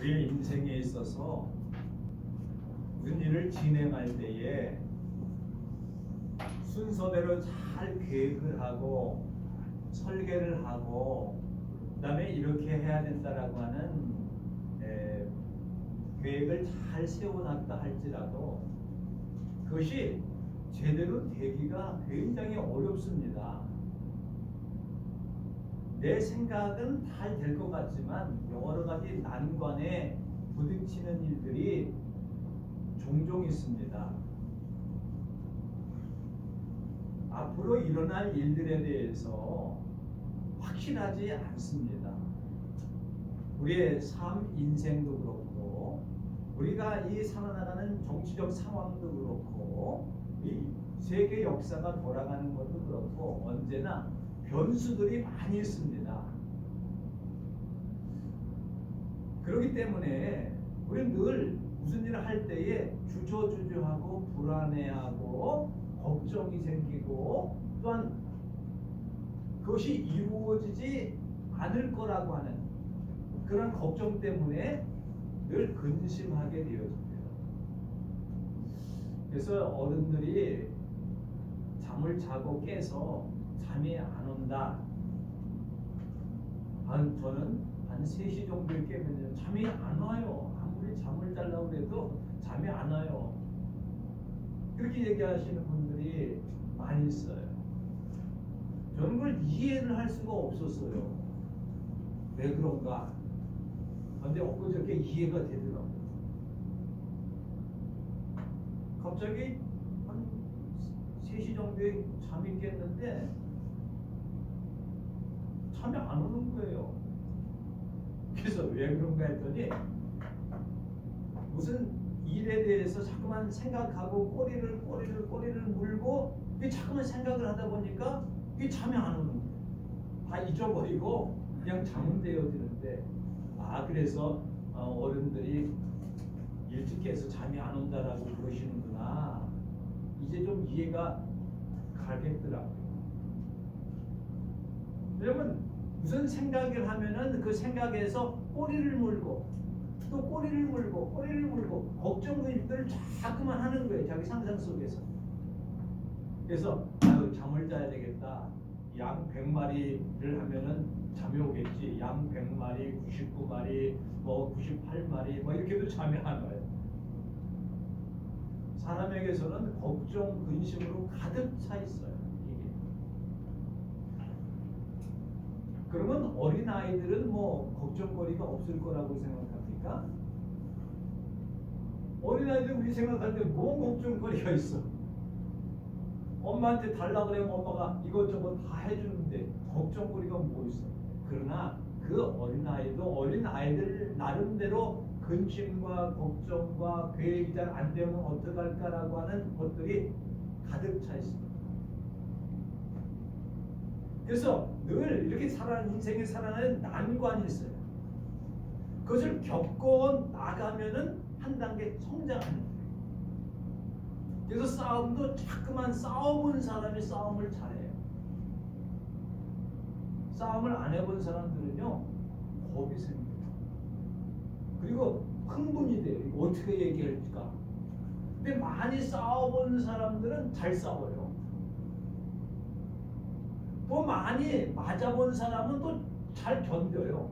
우리의 인생에 있어서 무슨 일을 진행할 때에 순서대로 잘 계획을 하고 설계를 하고 그다음에 이렇게 해야 된다라고 하는 계획을 잘 세워놨다 할지라도 그것이 제대로 되기가 굉장히 어렵습니다. 내 생각은 잘 될 것 같지만 여러 가지 난관에 부딪히는 일들이 종종 있습니다. 앞으로 일어날 일들에 대해서 확실하지 않습니다. 우리의 삶 인생도 그렇고 우리가 이 살아나가는 정치적 상황도 그렇고 이 세계 역사가 돌아가는 것도 그렇고 언제나 변수들이 많이 있습니다. 그렇기 때문에 우리는 늘 무슨 일을 할 때에 주저주저하고 불안해하고 걱정이 생기고 또한 그것이 이루어지지 않을 거라고 하는 그런 걱정 때문에 늘 근심하게 되어집니다. 그래서 어른들이 잠을 자고 깨서 잠이 안 온다. 저는 한 3시 정도에 깨면 잠이 안 와요. 아무리 잠을 자려고 해도 잠이 안 와요. 그렇게 얘기하시는 분들이 많이 있어요. 저는 그걸 이해를 할 수가 없었어요. 왜 그런가? 근데 엊그저께 이해가 되더라고요. 갑자기 한 3시 정도에 잠이 깼는데 잠이 안 오는 거예요. 그래서 왜 그런가 했더니 무슨 일에 대해서 자꾸만 생각하고 꼬리를 물고 자꾸만 생각을 하다 보니까 잠이 안 오는 거예요. 다 잊어버리고 그냥 잠은 되어지는데 그래서 어른들이 일찍 깨서 잠이 안 온다라고 그러시는구나. 이제 좀 이해가 가겠더라고요. 왜냐면 무슨 생각을 하면은 그 생각에서 꼬리를 물고 또 꼬리를 물고 걱정들을 자꾸만 하는 거예요. 자기 상상 속에서. 그래서 잠을 자야 되겠다. 양 100마리를 하면은 잠이 오겠지. 양 100마리, 99마리, 98마리 이렇게 해도 잠이 안 와요. 사람에게서는 걱정, 근심으로 가득 차 있어요. 이게. 그러면 어린 아이들은 걱정거리가 없을 거라고 생각합니까? 어린 아이들 우리 생각할 때 뭔 걱정거리가 있어? 엄마한테 달라 그러면 엄마가 이것저것 다 해주는데 걱정거리가 뭐 있어? 그러나 그 어린아이도 어린아이들 나름대로 근심과 걱정과 계획이 잘 안 되면 어떡할까라고 하는 것들이 가득 차 있습니다. 그래서 늘 이렇게 인생에 살아가는 난관이 있어요. 그것을 겪어 나가면은 한 단계 성장하는 거예요. 그래서 싸움도 자꾸만 싸워본 사람이 싸움을 잘해요. 싸움을 안 해본 사람들은요 겁이 생겨요. 그리고 흥분이 돼요. 이거 어떻게 얘기할까? 근데 많이 싸워본 사람들은 잘 싸워요. 또 많이 맞아본 사람은 또 잘 견뎌요.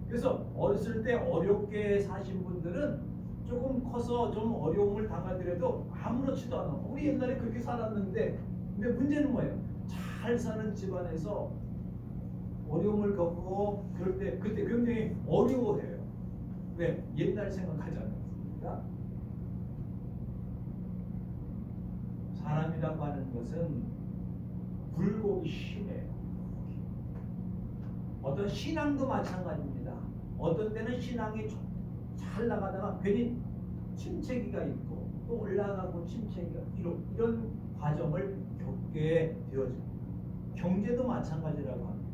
그래서 어렸을 때 어렵게 사신 분들은 조금 커서 좀 어려움을 당하더라도 아무렇지도 않아. 우리 옛날에 그렇게 살았는데 근데 문제는 뭐예요? 잘 사는 집안에서 어려움을 겪고 그럴 때 그때 굉장히 어려워해요. 왜? 옛날 생각하지 않습니까? 사람이라고 하는 것은 굴곡이 심해요. 어떤 신앙도 마찬가지입니다. 어떤 때는 신앙이 잘 나가다가 괜히 침체기가 있고 또 올라가고 침체기가 이런 과정을 겪게 되어집니다. 경제도 마찬가지라고 합니다.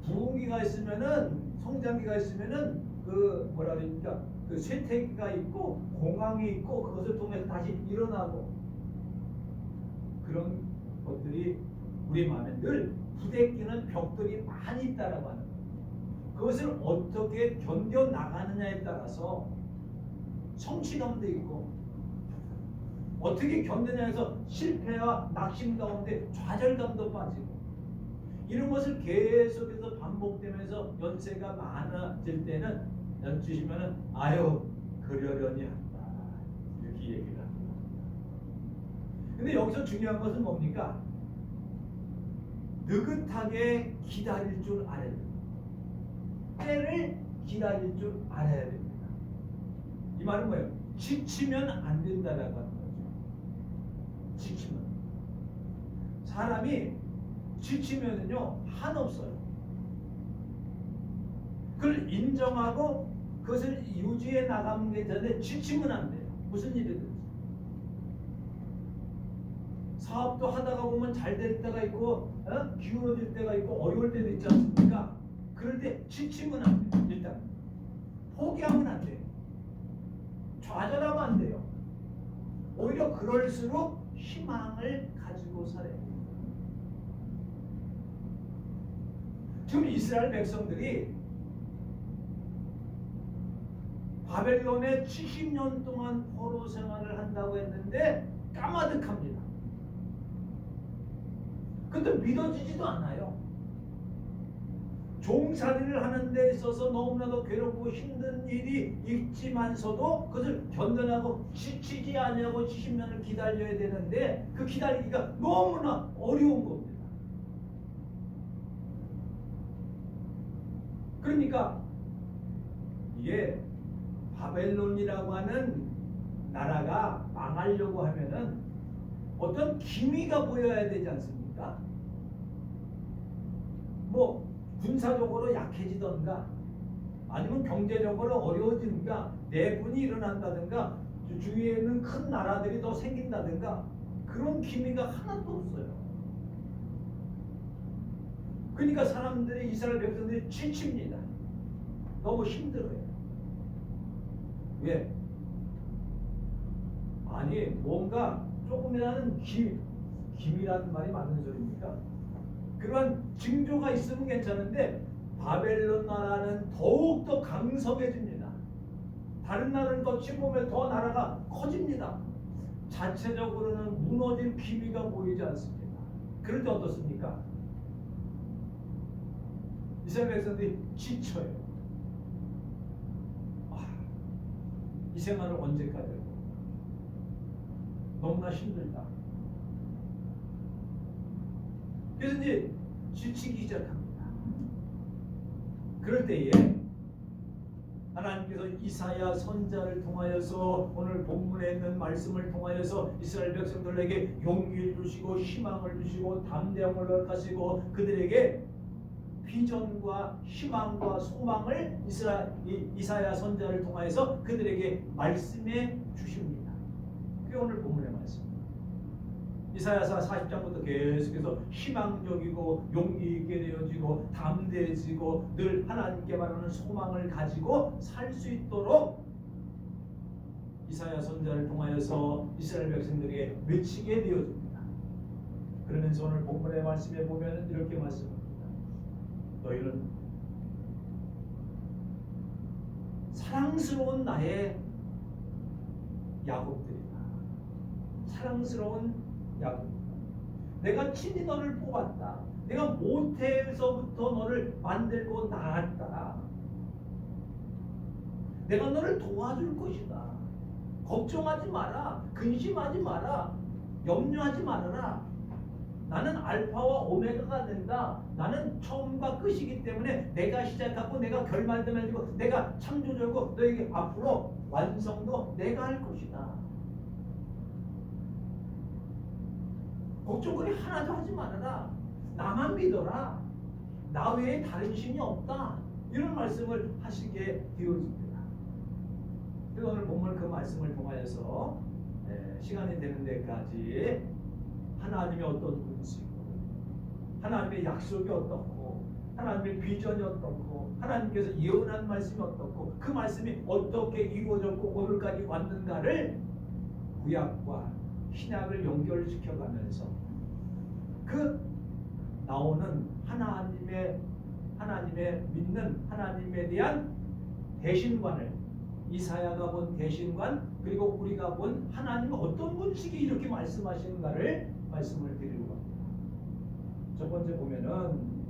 부흥기가 있으면은 성장기가 있으면은 그 쇠퇴기가 있고 공황이 있고 그것을 통해서 다시 일어나고 그런 것들이 우리 마음에 늘 부대끼는 벽들이 많이 있다라고 하는 거예요. 그것을 어떻게 견뎌 나가느냐에 따라서 성취감도 있고, 어떻게 견디냐 해서 실패와 낙심 가운데 좌절감도 빠지고, 이런 것을 계속해서 반복되면서 연세가 많아질 때는 연주시면은 아유 그러려니 한다 이렇게 얘기를 합니다. 근데 여기서 중요한 것은 뭡니까? 느긋하게 기다릴 줄 알아야 됩니다. 때를 기다릴 줄 알아야 됩니다. 이 말은 뭐예요? 지치면 안 된다라고 하는 거죠. 지치면 사람이 지치면은요 한없어요. 그걸 인정하고 그것을 유지해 나가는 게 되는데 지치면 안 돼요. 무슨 일이든. 사업도 하다가 보면 잘 될 때가 있고 기울어질 때가 있고 어려울 때도 있지 않습니까? 그럴 때 지치면 안 돼요. 일단 포기하면 안 돼요. 좌절하면 안 돼요. 오히려 그럴수록 희망을 가지고 살아야 돼요. 지금 이스라엘 백성들이 바벨론에 70년 동안 포로 생활을 한다고 했는데 까마득합니다. 근데 믿어지지도 않아요. 종살이를 하는 데 있어서 너무나도 괴롭고 힘든 일이 있지만서도 그것을 견뎌내고 지치지 아니하고 70년을 기다려야 되는데 그 기다리기가 너무나 어려운 겁니다. 그러니까 이게 바벨론이라고 하는 나라가 망하려고 하면은 어떤 기미가 보여야 되지 않습니까? 뭐 군사적으로 약해지던가 아니면 경제적으로 어려워지는가 내분이 일어난다든가 주위에 있는 큰 나라들이 더 생긴다든가 그런 기미가 하나도 없어요. 그러니까 사람들이 이스라엘 백성들이 지칩니다. 너무 힘들어요. 왜? 아니 뭔가 조금이라는 기미라는 말이 맞는 소리입니까? 그러한 징조가 있으면 괜찮은데 바벨론 나라는 더욱더 강성해집니다. 다른 나라를 거쳐보면 더 나라가 커집니다. 자체적으로는 무너질 기미가 보이지 않습니다. 그럴 때 어떻습니까? 이스라엘 백성들이 지쳐요. 이 생활을 언제까지 할까? 너무나 힘들다. 그래서 이제 지치기 시작합니다. 그럴 때에 하나님께서 이사야 선지자를 통하여서 오늘 본문에 있는 말씀을 통하여서 이스라엘 백성들에게 용기를 주시고 희망을 주시고 담대함을 허락하시고 그들에게 비전과 희망과 소망을 이사야 선지자를 통하여서 그들에게 말씀해 주십니다. 그게 오늘 본문의 말씀입니다. 이사야서 40장부터 계속해서 희망적이고 용기 있게 되어지고 담대해지고 늘 하나님께 바라는 소망을 가지고 살 수 있도록 이사야 선지자를 통하여서 이스라엘 백성들에게 외치게 되어집니다. 그러면서 오늘 본문의 말씀에 보면 이렇게 말씀합니다. 너희는 사랑스러운 나의 야곱들이다. 사랑스러운 야곱. 내가 친히 너를 뽑았다. 내가 모태에서부터 너를 만들고 낳았다. 내가 너를 도와줄 것이다. 걱정하지 마라. 근심하지 마라. 염려하지 말아라. 나는 알파와 오메가가 된다. 나는 처음과 끝이기 때문에 내가 시작하고 내가 결말도 맺고 내가 창조자고 너에게 앞으로 완성도 내가 할 것이다. 걱정거리 하나도 하지 말아라. 나만 믿어라. 나 외에 다른 신이 없다. 이런 말씀을 하시게 되어집니다. 그래서 오늘 본문 그 말씀을 통하여서 시간이 되는 데까지 하나님의 어떤 분이시고 하나님의 약속이 어떻고 하나님의 비전이 어떻고 하나님께서 예언한 말씀이 어떻고 그 말씀이 어떻게 이루어졌고 오늘까지 왔는가를 구약과 신약을 연결시켜가면서 그 나오는 하나님의 하나님의 믿는 하나님에 대한 대신관을 이사야가 본 대신관 그리고 우리가 본 하나님은 어떤 분식이 이렇게 말씀하시는가를 말씀을 드리려고 합니다. 첫 번째 보면은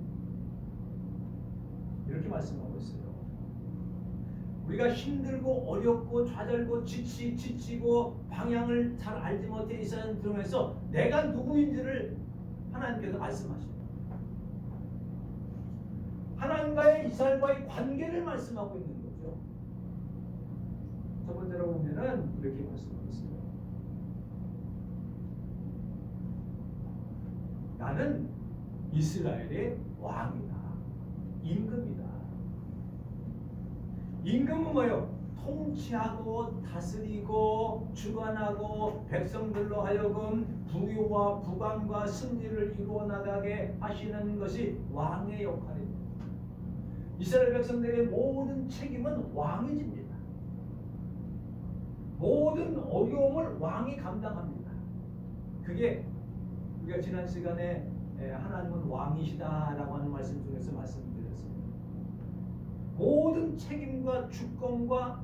이렇게 말씀하고 있어요. 우리가 힘들고 어렵고 좌절고 지치고 방향을 잘 알지 못해 이사야는 들으면서 내가 누구인지를 하나님께서 말씀하십니다. 하나님과의 이스라엘과의 관계를 말씀하고 있는 거죠. 첫 번째로 보면은 이렇게 말씀하고 있어요. 나는 이스라엘의 왕이다. 임금이다. 임금은 뭐예요? 통치하고 다스리고 주관하고 백성들로 하여금 부유와 부강과 승리를 이루어 나가게 하시는 것이 왕의 역할입니다. 이스라엘 백성들의 모든 책임은 왕이 집니다. 모든 어려움을 왕이 감당합니다. 그게 우리가 지난 시간에 하나님은 왕이시다라고 하는 말씀 중에서 말씀드렸습니다. 모든 책임과 주권과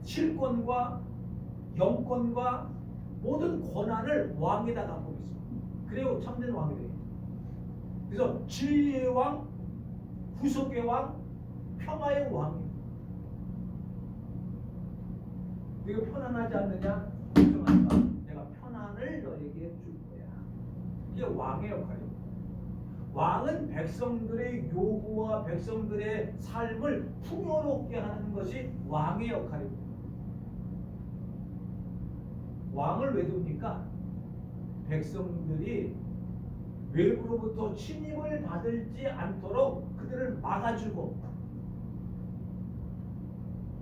실권과 영권과 모든 권한을 왕에다 갖고 있습니다. 그리고 참된 왕이 되겠죠. 그래서 진리의 왕, 구속의 왕, 평화의 왕입니다. 네가 편안하지 않느냐? 걱정하지 마. 내가 편안을 너에게 줄 거야. 이게 왕의 역할입니다. 왕은 백성들의 요구와 백성들의 삶을 풍요롭게 하는 것이 왕의 역할입니다. 왕을 왜 둡니까? 백성들이 외부로부터 침입을 받지 않도록 그들을 막아주고,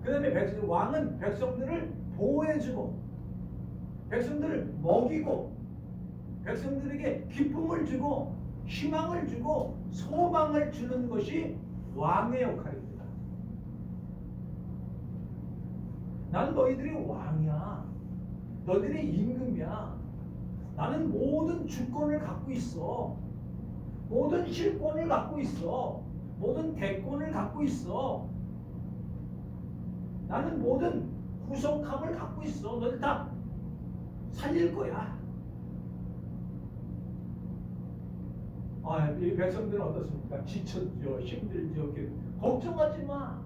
그 다음에 왕은 백성들을 보호해주고 백성들을 먹이고 백성들에게 기쁨을 주고 희망을 주고 소망을 주는 것이 왕의 역할입니다. 난 너희들이 왕이야. 너희들이 임금이야. 나는 모든 주권을 갖고 있어. 모든 실권을 갖고 있어. 모든 대권을 갖고 있어. 나는 모든 구속함을 갖고 있어. 너희들 다 살릴 거야. 이 백성들은 어떻습니까? 지쳤죠. 힘들죠. 걱정하지 마.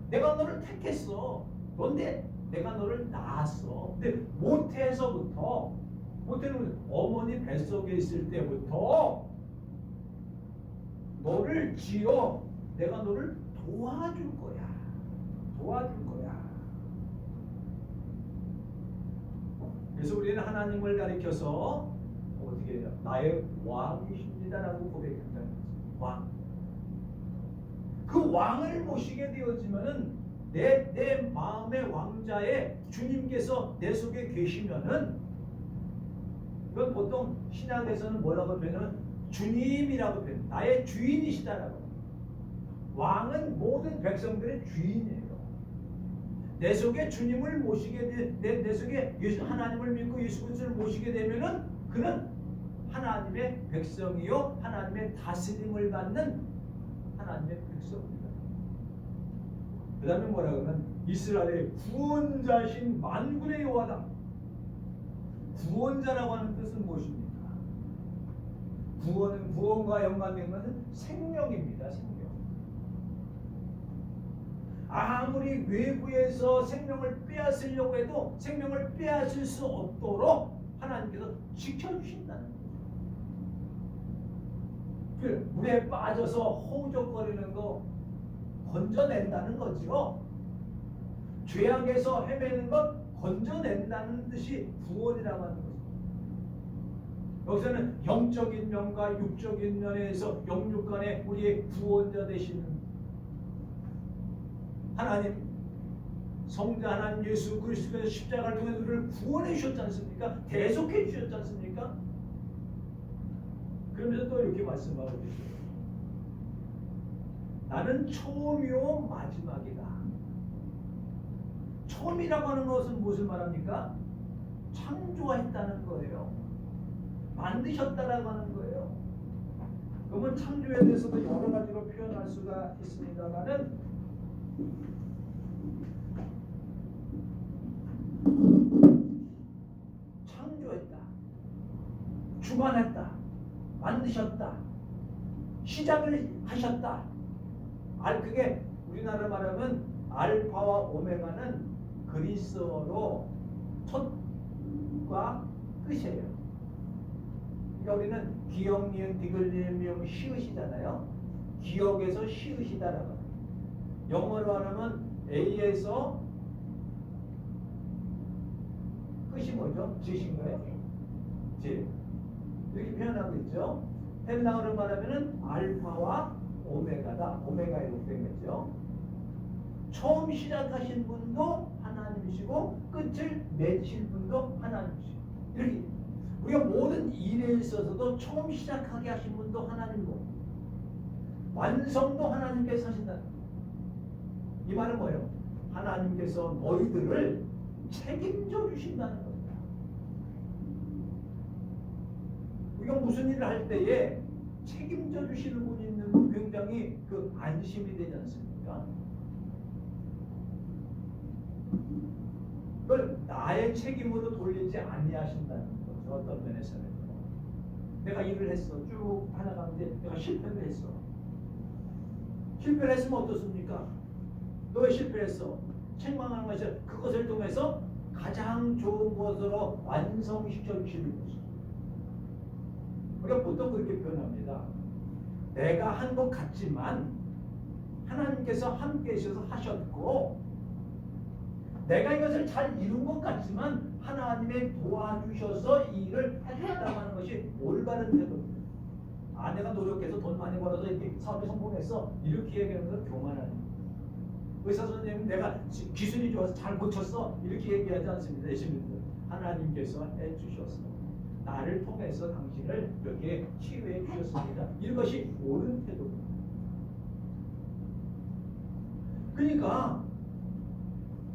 내가 너를 택했어. 그런데 내가 너를 낳았어. 근데 모태는 어머니 뱃속에 있을 때부터 너를 지어 내가 너를 도와줄 거야. 도와줄 거야. 그래서 우리는 하나님을 가리켜서 어떻게 해요? 나의 왕이십니다라고 고백한다는 거죠. 왕. 그 왕을 모시게 되어지면은 내 마음의 왕자에 주님께서 내 속에 계시면은, 이건 보통 신약에서는 뭐라고 표현하면 주님이라고 표현. 나의 주인이시다라고. 왕은 모든 백성들의 주인이에요. 내 속에 주님을 모시게 내 속에 하나님을 믿고 예수 그리스도를 모시게 되면은 그는 하나님의 백성이요 하나님의 다스림을 받는 하나님의 백성입니다. 그 다음에 뭐라 그러면 이스라엘의 구원자신 만군의 여호와다. 구원자라고 하는 뜻은 무엇입니까? 구원은 구원과 연관된 것은 생명입니다. 생명. 아무리 외부에서 생명을 빼앗으려고 해도 생명을 빼앗을 수 없도록 하나님께서 지켜주신다는 거죠. 그 물에 빠져서 허우적거리는 거 건져낸다는 거죠. 죄악에서 헤매는 것 건져낸다는 뜻이 구원이라고 하는 거죠. 여기서는 영적인 면과 육적인 면에서 영육간에 우리의 구원자 되시는 하나님, 성자 하나님 예수 그리스도께서 십자가를 통해 우리를 구원해 주셨지 않습니까? 대속해 주셨지 않습니까? 그러면서 또 이렇게 말씀하고 계세요. 나는 처음이요 마지막이다. 처음이라고 하는 것은 무엇을 말합니까? 창조했다는 거예요. 만드셨다라고 하는 거예요. 그 그러면 창조에 대해서도 여러 가지로 표현할 수가 있습니다만은 창조했다, 주관했다, 만드셨다, 시작을 하셨다. 그게 우리나라 말하면 알파와 오메가는 그리스어로 첫과 끝이에요. 그러니까 우리는 기역, 니은, 디귿, 리을, 미음, 시읒이잖아요. 기역에서 시읒이다라고. 영어로 하면 A에서 끝이 뭐죠? G신 거예요. G. 이렇게 표현하고 있죠. 헬라어로 말하면은 알파와 오메가다. 오메가에 된 거죠. 처음 시작하신 분도 하나님이시고 끝을 맺힐 분도 하나님이시고, 이렇게 우리가 모든 일에 있어서도 처음 시작하게 하신 분도 하나님이고 완성도 하나님께서 하신다. 이 말은 뭐예요? 하나님께서 너희들을 책임져 주신다는 겁니다. 우리가 무슨 일을 할 때에 책임져 주시는 분이 있는 건 굉장히 그 안심이 되지 않습니까? 그걸 나의 책임으로 돌리지 아니하신다는 거죠. 어떤 면에서는 내가 일을 했어, 쭉 하나가는데 내가 실패를 했어. 실패를 했으면 어떻습니까? 너 왜 실패했어? 책망하는 것이 그것을 통해서 가장 좋은 것으로 완성시켜 주시는 것이죠. 우리가 보통 그렇게 표현합니다. 내가 한 것 같지만 하나님께서 함께 하셔서 하셨고, 내가 이것을 잘 이룬 것 같지만 하나님의 도와주셔서 이 일을 했다고 하는 것이 올바른 태도입니다. 내가 노력해서 돈 많이 벌어서 이렇게 사업에 성공했어, 이렇게 얘기하는 건 교만한 거예요. 의사 선생님 내가 기술이 좋아서 잘 고쳤어, 이렇게 얘기하지 않습니다. 예수님들 하나님께서 해주셔서 나를 통해서 당신을 이렇게 치유해 주셨습니다. 이것이 옳은 태도입니다. 그러니까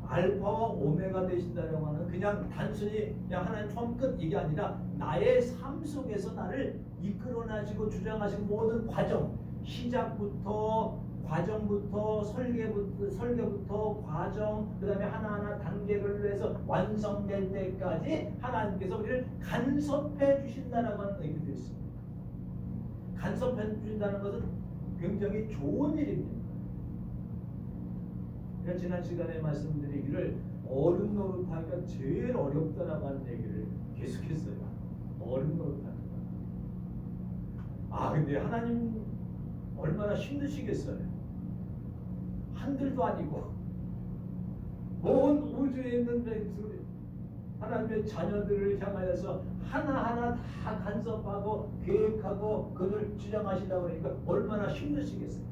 알파와 오메가 되신다라고 하는 그냥 단순히 그냥 하나님 처음 끝 이게 아니라 나의 삶 속에서 나를 이끌어 나시고 주장하시고 모든 과정, 시작부터 과정부터 설계부터 과정, 그 다음에 하나하나 단계를 위해서 완성될 때까지 하나님께서 우리를 간섭해 주신다라고 하는 의미도 있습니다. 간섭해 주신다는 것은 굉장히 좋은 일입니다. 제가 지난 시간에 말씀드리기를 어른 노릇하기가 제일 어렵다라고 하는 얘기를 계속했어요. 어른 노릇하기가. 근데 하나님 얼마나 힘드시겠어요. 한들도 아니고 온 우주에 있는 하나님의 자녀들을 향하여서 하나하나 다 간섭하고 계획하고 그를 주장하시라고 하니까 얼마나 힘드시겠어요.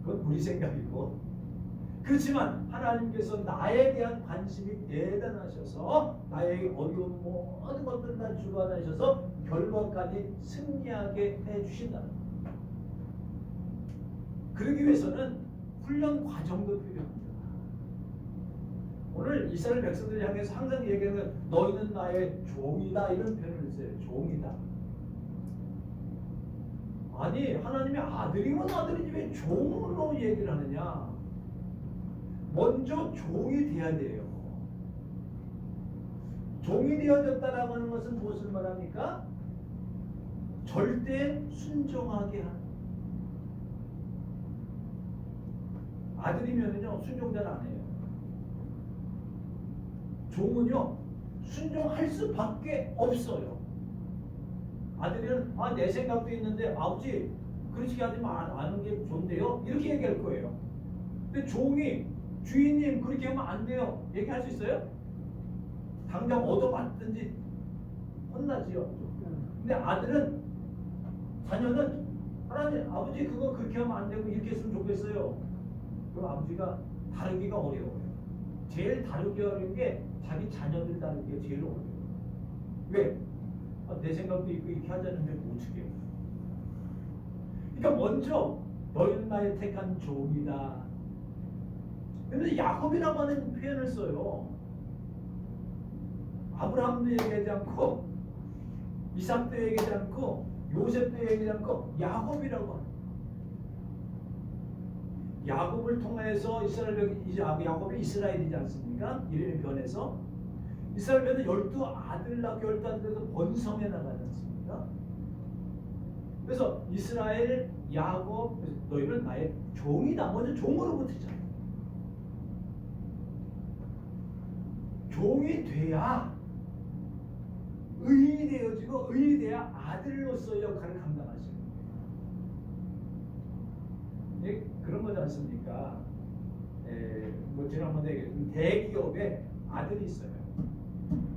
그건 우리 생각이고, 그렇지만 하나님께서 나에 대한 관심이 대단하셔서 나의 어려운 모든 것들을 다 주관하셔서 결과까지 승리하게 해주신다는 겁니다. 그러기 위해서는 훈련 과정도 필요합니다. 오늘 이스라엘 백성들을 향해서 항상 얘기하는 너희는 나의 종이다, 이런 표현을 써요. 종이다. 아니 하나님의 아들이면 아들이지 왜 종으로 얘기를 하느냐. 먼저 종이 돼야 돼요. 종이 되어졌다라고 하는 것은 무엇을 말합니까? 절대 순종하게 하는. 아들이면은요 순종자는 안 해요. 종은요 순종할 수밖에 없어요. 아들은 내 생각도 있는데 아버지 그렇게 하지 않은 게 좋은데요, 이렇게 얘기할 거예요. 근데 종이 주인님 그렇게 하면 안 돼요, 얘기할 수 있어요? 당장 얻어맞든지 혼나지요. 근데 아들은, 자녀는 하나님 아버지 그거 그렇게 하면 안 되고 이렇게 했으면 좋겠어요. 그럼 아버지가 다루기가 어려워요. 제일 다루기 어려운 게 자기 자녀들 다루기가 제일 어려워요. 왜? 내 생각도 있고 이렇게 하자는데 어떻게 해요? 그러니까 먼저 너희는 나의 택한 종이다. 그런데 야곱이라고 하는 표현을 써요. 아브라함도 얘기하지 않고 이삭도 얘기하지 않고 요셉도 얘기하지 않고 야곱이라고 합니다. 야곱을 통해서 야곱이 이스라엘이지 않습니까? 이름이 변해서 이스라엘 변해서 12아들 낳고 12아들에서 번성해 나가지 않습니까? 그래서 이스라엘, 야곱, 너희는 나의 종이다. 먼저 종으로 붙이잖아요. 종이 돼야 의인이 되어지고 의인이 돼야 아들로서의 역할을 감당하시는 거예요. 그런 거지 않습니까? 뭐 지난번에 대기업에 아들이 있어요.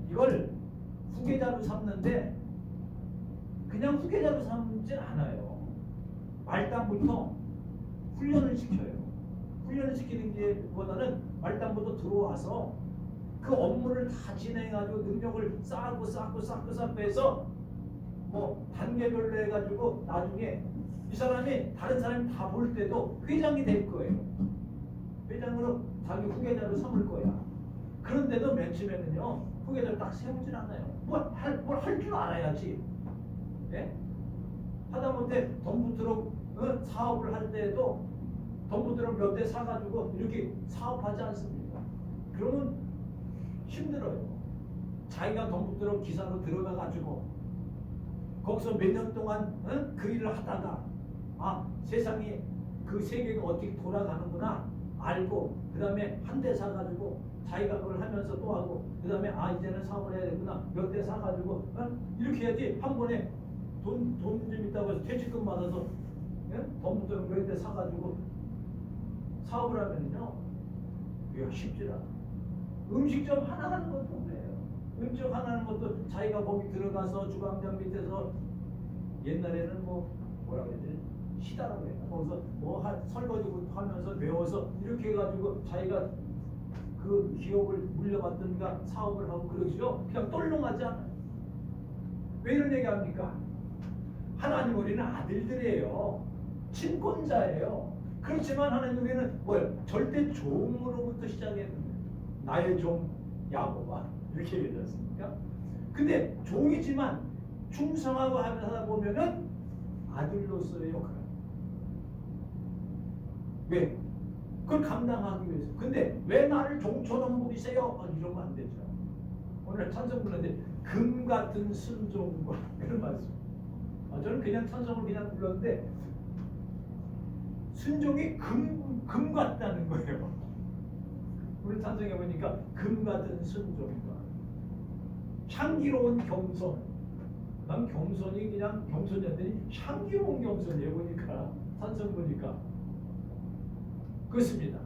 이걸 후계자로 삼는데 그냥 후계자로 삼진 않아요. 말단부터 훈련을 시켜요. 훈련을 시키는 게 보다는 말단부터 들어와서 그 업무를 다 진행해가지고 능력을 쌓고 해서 뭐 단계별로 해가지고 나중에 이 사람이 다른 사람이 다 볼 때도 회장이 될 거예요. 회장으로 자기 후계자로 삼을 거야. 그런데도 맨 처음에는요 후계자를 딱 세우진 않아요. 뭘 할 줄 알아야지. 예? 하다못해 덤프트럭 사업을 할 때도 덤프트럭 몇 대 사가지고 이렇게 사업하지 않습니까? 그러면 힘들어요. 자기가 덤프트럭 기사로 들어가가지고 거기서 몇 년 동안 그 일을 하다가 세상이 그 세계가 어떻게 돌아가는구나 알고 그 다음에 한 대 사가지고 자기가 그걸 하면서 또 하고 그 다음에 이제는 사업을 해야 되구나 몇 대 사가지고 이렇게 해야지 한 번에 돈 좀 있다고 해서 퇴직금 받아서 덤프트럭 몇 대 사가지고 사업을 하면요 그게 쉽지 않아. 음식점 하나 하는 것도 그래요. 음식점 하나 하는 것도 자기가 거기 들어가서 주방장 밑에서 옛날에는 뭐라 그러지? 시다라고 해요. 거기서 설거지 하면서 배워서 이렇게 해가지고 자기가 그 기업을 물려받든가 사업을 하고 그러죠. 그냥 똘렁하지 않아요. 왜 이런 얘기합니까? 하나님 우리는 아들들이에요. 친권자예요. 그렇지만 하나님 우리는 절대 종으로부터 시작했는데 나의 종 야곱아 이렇게 얘기하지 않습니까? 근데 종이지만 충성하고 하다 보면은 아들로서의 역할. 왜? 그걸 감당하기 위해서. 근데 왜 나를 종처럼 부리세요? 이러면 안 되죠. 오늘 찬송 불렀는데 금 같은 순종과 그런 말씀. 저는 그냥 찬송을 그냥 불렀는데 순종이 금 같다는 거예요. 우리 찬송해 보니까 금 같은 순종과 향기로운 겸손. 난 겸손이 그냥 겸손이었더니 향기로운 겸손이에요. 보니까 찬송 보니까 그렇습니다.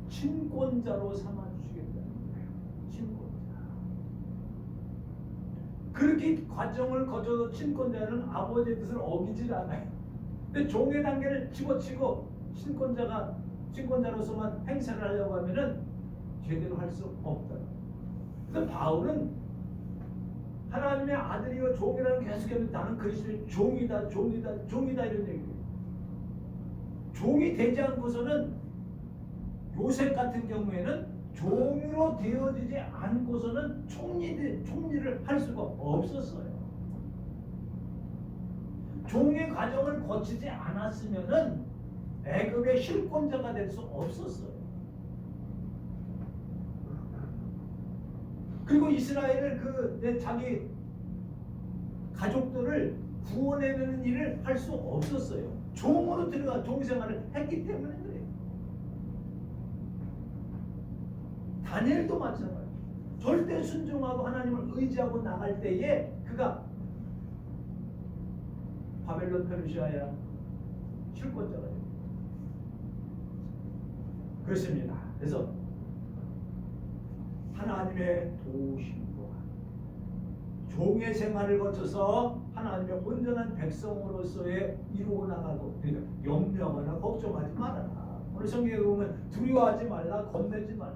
친권자로 삼아주시겠다는 거예요. 친권자. 그렇게 과정을 거쳐서 친권자는 아버지의 뜻을 어기질 않아요. 근데 종의 단계를 집어치고 친권자로서만 행세를 하려고 하면은 제대로 할 수 없다. 그래서 바울은 하나님의 아들이요 종이라는 계속해서 나는 그리스도의 종이다 이런 얘기예요. 종이 되지 않고서는 요셉 같은 경우에는 종으로 되어지지 않고서는 총리를 할 수가 없었어요. 종의 과정을 거치지 않았으면은 애굽의 실권자가 될 수 없었어요. 그리고 이스라엘을 자기 가족들을 구원해내는 일을 할 수 없었어요. 종으로 들어가 종생활을 했기 때문에 그래요. 다니엘도 마찬가지예요. 절대 순종하고 하나님을 의지하고 나갈 때에 그가 바벨론 페르시아야 실권자가 됩니다. 그렇습니다. 그래서 하나님의 도우심과 종의 생활을 거쳐서 하나님의 온전한 백성으로서의 이루어 나가고 그러니까 염려하거나 걱정하지 말아라. 오늘 성경에 보면 두려워하지 말라, 겁내지 말라.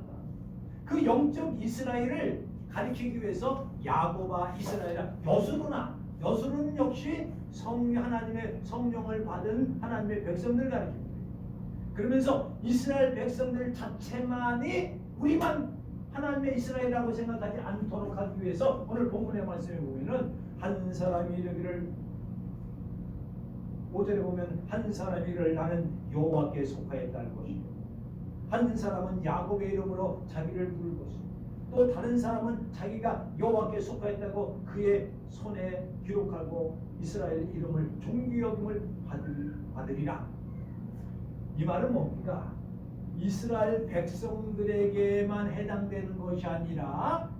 그 영적 이스라엘을 가리키기 위해서 야곱아 이스라엘아 여수는 역시 하나님의 성령을 받은 하나님의 백성들을 가리킵니다. 그러면서 이스라엘 백성들 자체만이 우리만 하나님의 이스라엘이라고 생각하지 않도록 하기 위해서 오늘 본문의 말씀에 보면은 한 사람이 이르기를 5절에 보면 한 사람이 이를 나는 여호와께 속하였다는 것이요, 한 사람은 야곱의 이름으로 자기를 부를 것이요, 또 다른 사람은 자기가 여호와께 속하였다고 그의 손에 기록하고 이스라엘 이름을 존귀 여김을 받으리라. 이 말은 뭡니까? 이스라엘 백성들에게만 해당되는 것이 아니라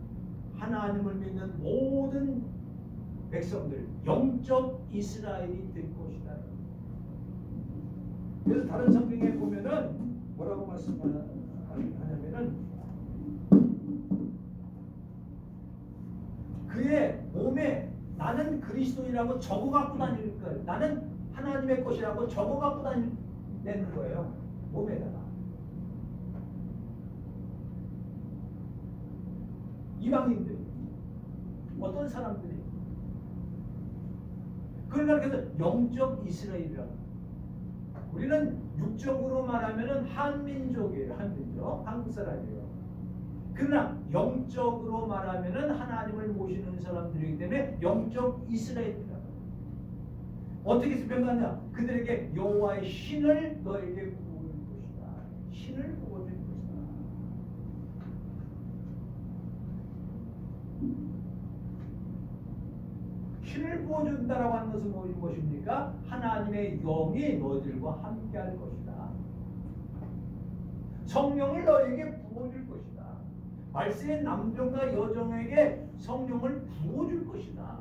하나님을 믿는 모든 백성들, 영적 이스라엘이 될 것이다. 그래서 다른 성경에 보면은 뭐라고 말씀하냐면은 그의 몸에 나는 그리스도인이라고 적어 갖고 다니는 거예요. 나는 하나님의 것이라고 적어 갖고 다니는 거예요. 몸에다가. 이방인들, 어떤 사람들이 그러니까 그래서 영적 이스라엘이라고. 우리는 육적으로 말하면은 한민족이에요. 한민족, 한국 사람이에요. 그러나 영적으로 말하면은 하나님을 모시는 사람들이기 때문에 영적 이스라엘이라고. 어떻게 표현하냐? 그들에게 여호와의 신을 너에게 부어줄 것이다. 신을 부어줄 것이다. 신을 부어준다라고 하는 것은 무엇입니까? 하나님의 영이 너희들과 함께할 것이다. 성령을 너에게 부어줄 것이다. 말세의 남종과 여종에게 성령을 부어줄 것이다.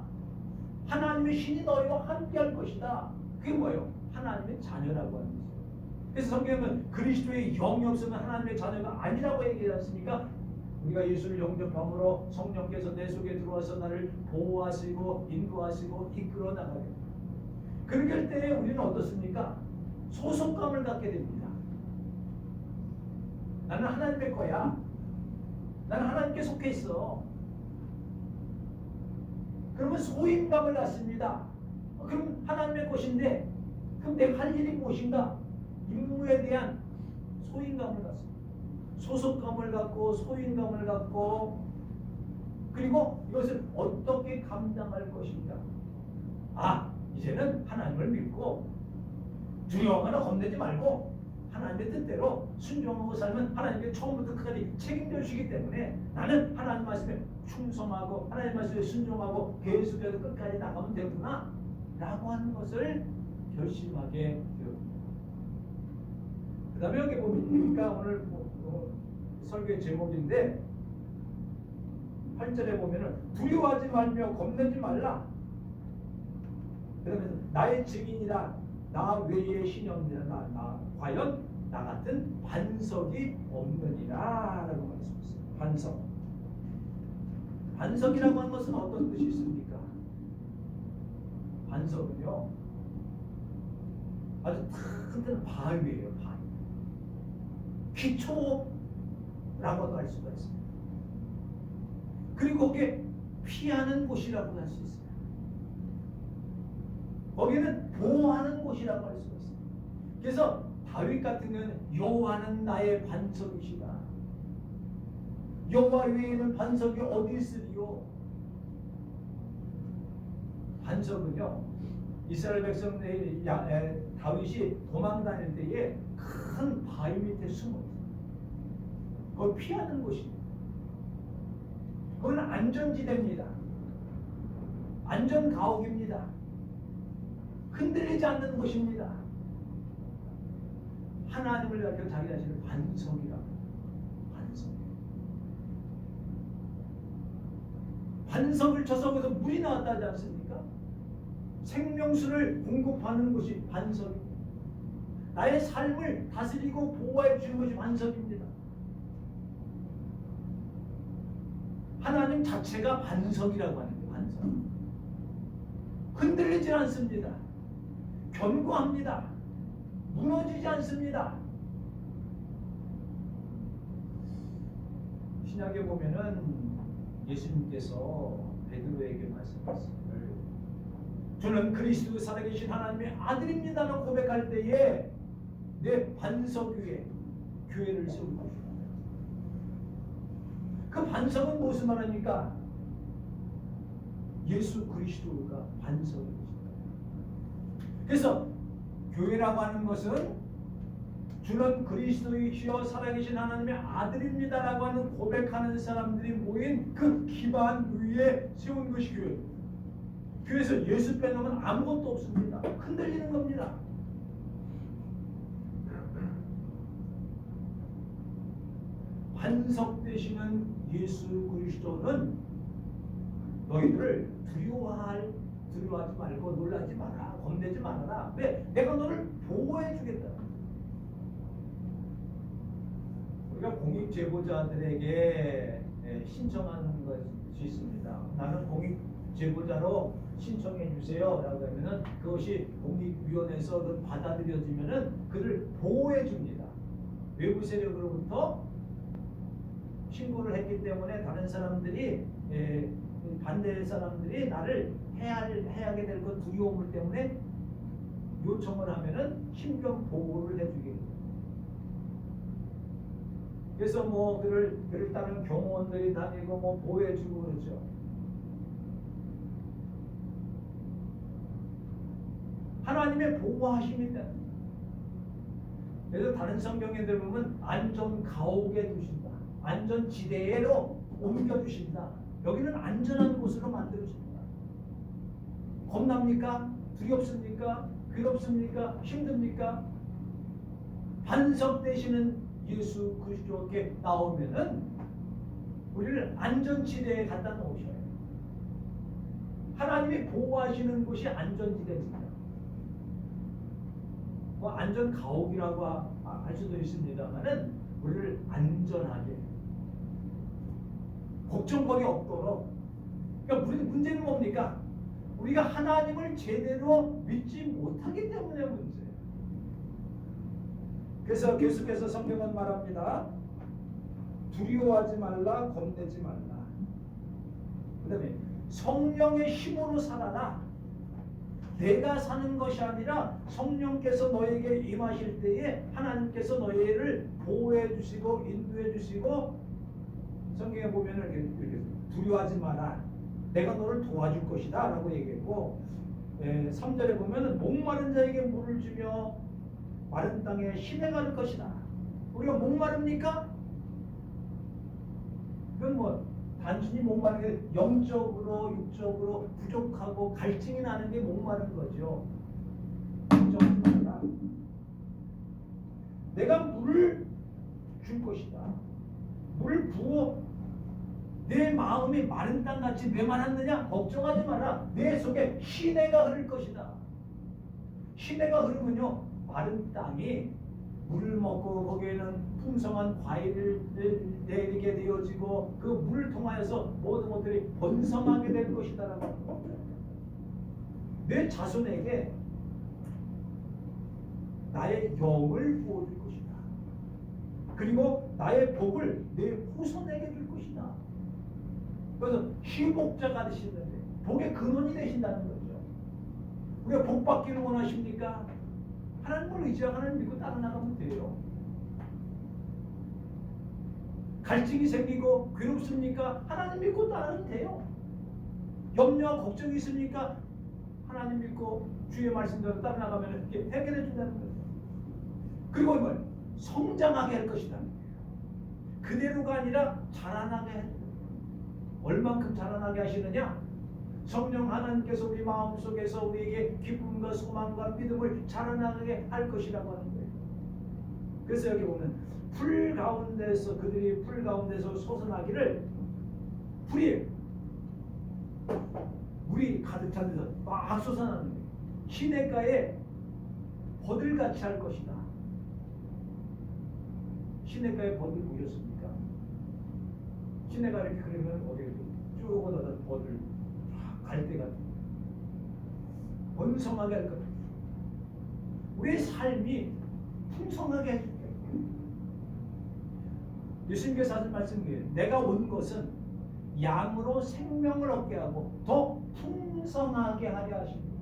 하나님의 신이 너희와 함께할 것이다. 그게 뭐예요? 하나님의 자녀라고 하는 것이에요. 그래서 성경은 그리스도의 영이 없으면 하나님의 자녀가 아니라고 얘기하지 않습니까? 우리가 예수를 영접함으로 성령께서 내 속에 들어와서 나를 보호하시고 인도하시고 이끌어 나가게 됩니다. 그럴 때 우리는 어떻습니까? 소속감을 갖게 됩니다. 나는 하나님의 거야. 나는 하나님께 속해 있어. 그러면 소임감을 갖습니다. 그럼 하나님의 것인데 그럼 내가 할 일이 무엇인가? 임무에 대한 소임감을 갖습니다. 소속감을 갖고 소임감을 갖고 그리고 이것을 어떻게 감당할 것인가. 이제는 하나님을 믿고 두려워하거나 겁내지 말고 하나님의 뜻대로 순종하고 살면 하나님께 처음부터 끝까지 책임져 주시기 때문에 나는 하나님 말씀에 충성하고 하나님 말씀에 순종하고 계속해서 끝까지 나가면 되구나 라고 하는 것을 결심하게 되었습니다. 그 다음에 여기 보니까 오늘 설교의 제목인데 8절에 보면은 두려워하지 말며 겁내지 말라. 그러면서 나의 증인이라 나 외에 신이 없느니라. 나 과연 나 같은 반석이 없느니라 라고 말씀했어요. 반석. 반석이라고 하는 것은 어떤 뜻이 있습니까? 반석은요 아주 큰 바위예요. 바위. 기초라고도 할 수가 있습니다. 그리고 거기에 피하는 곳이라고 할 수 있어요. 거기는 보호하는 곳이라고 할 수가 있어요. 그래서 다윗 같은 경우는 여호와는 나의 반석이시다. 여호와 외에는 반석이 어디 있으리요? 반석은요 이스라엘 백성들이 다윗이 도망 다닐 때에 큰 바위 밑에 숨어 있어요. 그걸 피하는 곳입니다. 그건 안전지대입니다. 안전가옥입니다. 흔들리지 않는 곳입니다. 하나님을 가리켜 자기 자신을 반석이라고. 반석을 쳐서 거기서 물이 나왔다 하지 않습니까? 생명수를 공급하는 곳이 반석입니다. 나의 삶을 다스리고 보호해 주는 것이 반석입니다. 하나님 자체가 반석이라고 하는 거예요. 반석. 흔들리지 않습니다. 견고합니다. 무너지지 않습니다. 신약에 보면은 예수님께서 베드로에게 말씀하셨습니다. 저는 그리스도 살아계신 하나님의 아들입니다라고 고백할 때에 내 반석 위에 교회를 세울 것이다. 그 반석은 무슨 말입니까? 예수 그리스도가 반석입니다. 그래서 교회라고 하는 것은 주는 그리스도의 주여 살아계신 하나님의 아들입니다라고 하는 고백하는 사람들이 모인 그 기반 위에 세운 것이 교회. 교회에서 예수 빼놓으면 아무것도 없습니다. 흔들리는 겁니다. 반석되시는 예수 그리스도는 너희들을 두려워하지 말고 놀라지 마라. 겁내지 말아라. 왜? 내가 너를 보호해 주겠다. 우리가 공익 제보자들에게 신청하는 것이 있습니다. 나는 공익 제보자로 신청해 주세요 라고 하면은 그것이 공익위원회에서 받아들여지면은 그를 보호해 줍니다. 외부 세력으로부터 신고를 했기 때문에 다른 사람들이 반대 사람들이 나를 해하게 될 것 두려움 때문에 요청을 하면은 신변 보호를 해주게 됩니다. 그래서 뭐 그를 따른 경호원들이 다니고 뭐 보호해주고 그러죠. 하나님의 보호하심이 때문에. 그래서 다른 성경에 보면 안전 가옥에 두신다. 안전 지대로 옮겨 주신다. 여기는 안전한 곳으로 만들어 주신다. 겁납니까? 두렵습니까? 괴롭습니까? 힘듭니까? 반석 되시는 예수 그리스도께 나오면은 우리를 안전지대에 갖다 놓으셔요. 하나님이 보호하시는 곳이 안전지대입니다. 뭐 안전 가옥이라고 할 수도 있습니다만은 우리를 안전하게 걱정거리 없도록. 그러니까 문제는 뭡니까? 우리가 하나님을 제대로 믿지 못하기 때문에 문제예요. 그래서 계속해서 성경은 말합니다. 두려워하지 말라, 겁내지 말라. 그 다음에 성령의 힘으로 살아라. 내가 사는 것이 아니라 성령께서 너에게 임하실 때에 하나님께서 너희를 보호해 주시고 인도해 주시고, 성경에 보면 이렇게 두려워하지 마라. 내가 너를 도와줄 것이다 라고 얘기했고, 3절에 보면 목마른 자에게 물을 주며 마른 땅에 시내가 할 것이다. 우리가 목마릅니까? 그건 뭐 단순히 목마른 게 영적으로 육적으로 부족하고 갈증이 나는 게 목마른 거죠. 걱정하지 마라. 내가 물을 줄 것이다. 물을 부어. 내 마음이 마른 땅같이 메마랐느냐? 걱정하지 마라. 내 속에 시내가 흐를 것이다. 시내가 흐르면요, 마른 땅이 물을 먹고 거기에는 풍성한 과일을 내리게 되어지고 그 물을 통하여서 모든 것들이 번성하게 될 것이다라고 하는 겁니다. 내 자손에게 나의 영을 부어줄 것이다. 그리고 나의 복을 내 후손에게 줄 것이다. 그래서 희복자가 되시는데 복의 근원이 되신다는 거죠. 우리가 복 받기를 원하십니까? 하나님을 의지하고 하나님 믿고 따라 나가면 돼요. 갈증이 생기고 괴롭습니까? 하나님 믿고 따라가면 돼요. 염려와 걱정이 있습니까? 하나님 믿고 주의 말씀대로 따라 나가면 해결해 준다는 거죠. 그리고 이걸 성장하게 할 것이다. 그대로가 아니라 자라나게 할 거예요. 얼만큼 자라나게 하시느냐? 성령 하나님께서 우리 마음속에서 우리에게 기쁨과 소망과 믿음을 자라나게 할 것이라고 하는 거예요. 그래서 여기 보면 풀 가운데서 그들이 풀 가운데서 솟아나기를, 풀이 물이 가득 찬 데서 막 솟아나는 거예요. 시냇가에 버들같이 할 것이다. 시냇가에 버들 보셨습니까? 시내가 이렇게 그러면 어디 쭉 오다가 버들 갈대 같은 번성하게 할 겁니다. 우리의 삶이 풍성하게 해줄 거예요. 예수님께서 하신 말씀이에요. 내가 온 것은 양으로 생명을 얻게 하고 더 풍성하게 하려 하십니다.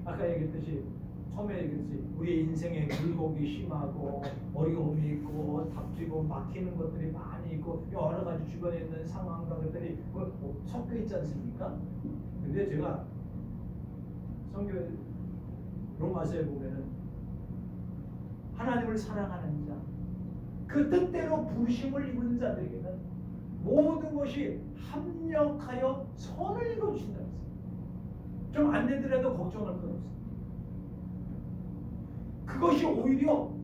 아까 얘기했듯이, 처음에 얘기했듯이 우리 인생에 굴곡이 심하고 어려움이 있고 답지고 막히는 것들이 많이 있고 여러 가지 주변에 있는 상황과 것들이 섞여 있지 않습니까? 근데 제가 성경에 로마서에 보면은 하나님을 사랑하는 자, 그 뜻대로 부르심을 입은 자들에게는 모든 것이 합력하여 선을 이루어준다. 좀 안 되더라도 걱정할 건 없어. 그것이 오히려